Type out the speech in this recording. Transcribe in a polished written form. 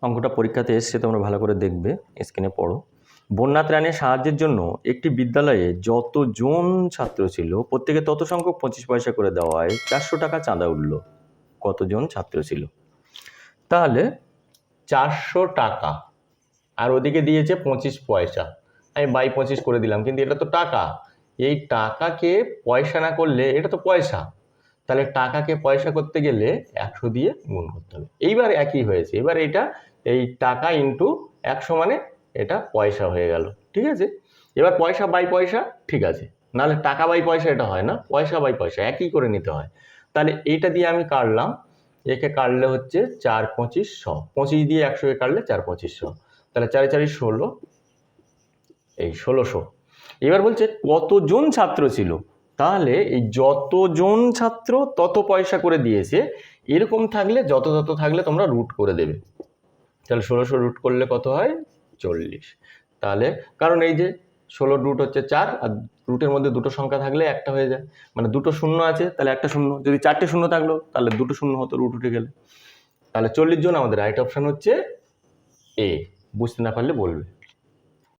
অঙ্কটা পরীক্ষাতে এসছে, তোমরা ভালো করে দেখবে, স্ক্রিনে পড়ো। বন্যা ত্রাণে সাহায্যের জন্য একটি বিদ্যালয়ে যতজন ছাত্র ছিল প্রত্যেকে তত সংখ্যক 25 পয়সা করে দেওয়ায় 400 টাকা চাঁদা উঠল। কতজন ছাত্র ছিল? তাহলে 400 টাকা আর ওদিকে দিয়েছে 25 পয়সা, আমি বাই 25 করে দিলাম, কিন্তু এটা তো টাকা। এই টাকাকে পয়সা না করলে এটা তো পয়সা, তাহলে টাকাকে পয়সা করতে গেলে 100 দিয়ে গুণ করতে হবে। এইবার একই হয়েছে, এবার এটা এই টাকা ইন্টু 100 মানে এটা পয়সা হয়ে গেল, ঠিক আছে। এবার পয়সা বাই পয়সা ঠিক আছে, নাহলে টাকা বাই পয়সা এটা হয় না, পয়সা বাই পয়সা একই করে নিতে হয়। তাহলে এইটা দিয়ে আমি কাটলাম, একে কাটলে হচ্ছে 4 25 100, 25 দিয়ে 100-কে কাটলে 4 25 100, তাহলে 4 4 16, এই 1600। এবার বলছে কতজন ছাত্র ছিল, তাহলে এই যতজন ছাত্র তত পয়সা করে দিয়েছে, এরকম থাকলে যত তত থাকলে তোমরা রুট করে দেবে। তাহলে 1600 রুট করলে কত হয়? 40। তাহলে কারণ এই যে 16 রুট হচ্ছে 4, আর রুটের মধ্যে দুটো সংখ্যা থাকলে একটা হয়ে যায়, মানে দুটো শূন্য আছে তাহলে একটা শূন্য, যদি 4টে শূন্য থাকলো তাহলে দুটো শূন্য হতো, রুট উঠে গেলে। তাহলে 40 জন আমাদের রাইট অপশন হচ্ছে এ। বুঝতে না পারলে বলবে।